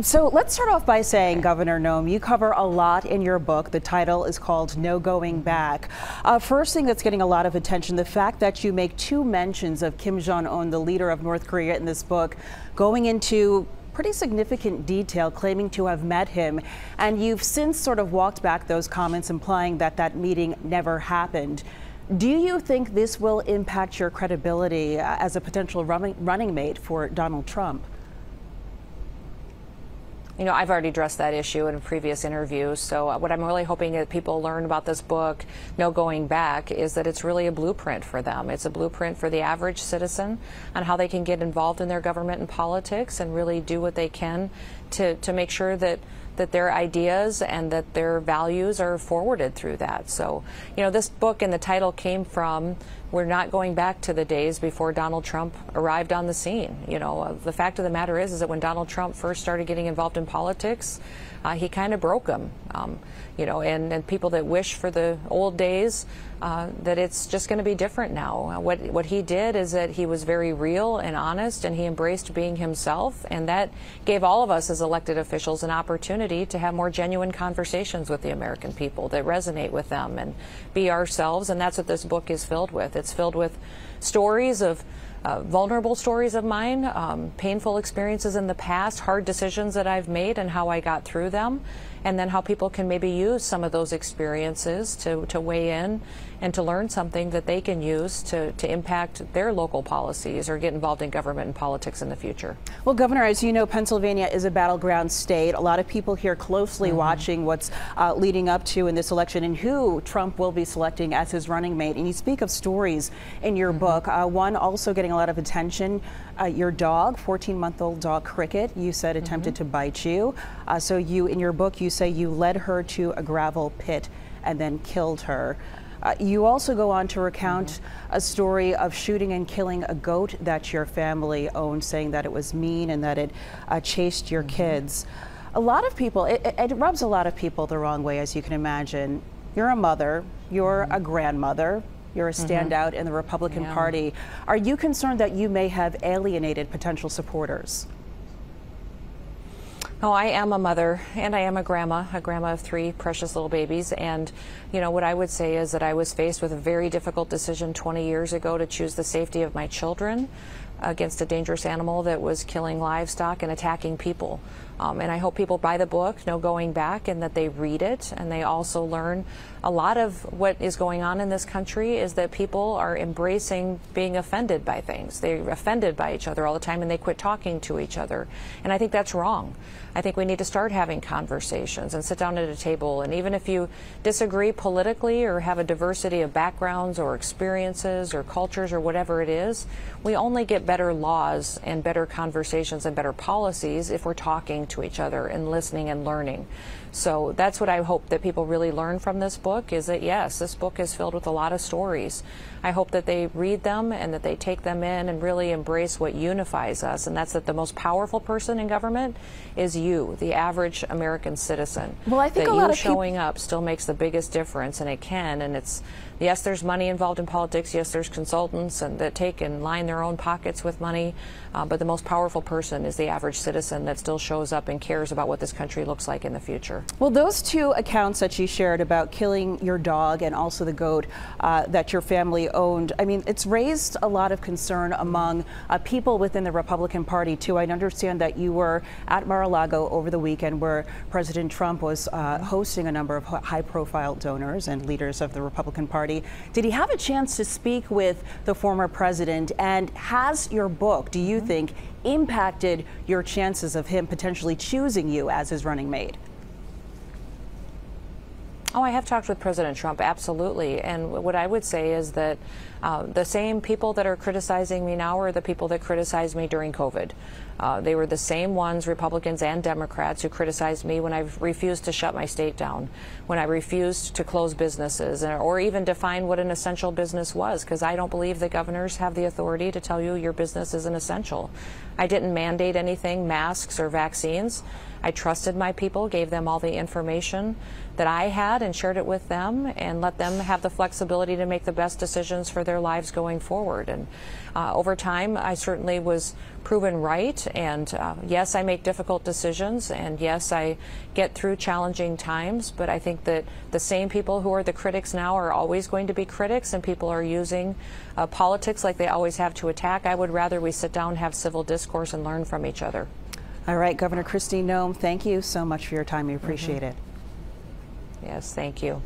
So let's start off by saying, Governor Noem, you cover a lot in your book. The title is called No Going Back. First thing that's getting a lot of attention, the fact that you make two mentions of Kim Jong Un, the leader of North Korea, in this book, going into pretty significant detail, claiming to have met him. And you've since sort of walked back those comments, implying that that meeting never happened. Do you think this will impact your credibility as a potential running mate for Donald Trump? You know, I've already addressed that issue in a previous interview. So what I'm really hoping that people learn about this book, No Going Back, is that it's really a blueprint for them. It's a blueprint for the average citizen on how they can get involved in their government and politics and really do what they can to make sure that their ideas and that their values are forwarded through that. So, you know, this book and the title came from, we're not going back to the days before Donald Trump arrived on the scene. You know, the fact of the matter is that when Donald Trump first started getting involved in politics, he kind of broke them. You know, and people that wish for the old days, that it's just going to be different now. What he did is that he was very real and honest, and he embraced being himself, and that gave all of us as elected officials an opportunity to have more genuine conversations with the American people that resonate with them and be ourselves, and that's what this book is filled with. It's filled with stories of vulnerable stories of mine, painful experiences in the past, hard decisions that I've made and how I got through them, and then how people can maybe use some of those experiences to weigh in and to learn something that they can use to impact their local policies or get involved in government and politics in the future. Well, Governor, as you know, Pennsylvania is a battleground state. A lot of people here closely watching what's leading up to in this election and who Trump will be selecting as his running mate. And you speak of stories in your book. One also getting a lot of attention, your dog, 14-month-old dog Cricket, you said attempted to bite you. So you, in your book, you say you led her to a gravel pit and then killed her. You also go on to recount a story of shooting and killing a goat that your family owned, saying that it was mean and that it chased your kids. A lot of people, it rubs a lot of people the wrong way, as you can imagine. You're a mother, you're a grandmother, you're a standout in the Republican Party. Are you concerned that you may have alienated potential supporters? Oh, I am a mother, and I am a grandma of three precious little babies. And, you know, what I would say is that I was faced with a very difficult decision 20 years ago to choose the safety of my children against a dangerous animal that was killing livestock and attacking people. And I hope people buy the book, No Going Back, and that they read it, and they also learn a lot of what is going on in this country is that people are embracing being offended by things. They're offended by each other all the time, and they quit talking to each other. And I think that's wrong. I think we need to start having conversations and sit down at a table. And even if you disagree politically or have a diversity of backgrounds or experiences or cultures or whatever it is, we only get better laws and better conversations and better policies if we're talking to each other and listening and learning. So that's what I hope that people really learn from this book, is that yes, this book is filled with a lot of stories. I hope that they read them and that they take them in and really embrace what unifies us, and that's that the most powerful person in government is you, the average American citizen. Well, I think that a lot of showing up still makes the biggest difference, and it can. And it's, yes, there's money involved in politics. Yes, there's consultants and that take and line their own pockets with money. But the most powerful person is the average citizen that still shows up and cares about what this country looks like in the future. Well, those two accounts that you shared about killing your dog and also the goat that your family owned, I mean, it's raised a lot of concern among people within the Republican Party, too. I understand that you were at Mar-a-Lago over the weekend where President Trump was hosting a number of high-profile donors and leaders of the Republican Party. Did he have a chance to speak with the former president? And has your book, do you think, impacted your chances of him potentially choosing you as his running mate? Oh, I have talked with President Trump, absolutely. And what I would say is that the same people that are criticizing me now are the people that criticized me during COVID. They were the same ones, Republicans and Democrats, who criticized me when I refused to shut my state down, when I refused to close businesses, or even define what an essential business was, because I don't believe that governors have the authority to tell you your business isn't essential. I didn't mandate anything, masks or vaccines. I trusted my people, gave them all the information that I had and shared it with them, and let them have the flexibility to make the best decisions for their lives going forward. And over time, I certainly was proven right, and yes, I make difficult decisions, and yes, I get through challenging times, but I think that the same people who are the critics now are always going to be critics, and people are using politics like they always have to attack. I would rather we sit down, have civil discourse, and learn from each other. All right, Governor Kristi Noem, thank you so much for your time. We appreciate it. Yes, thank you.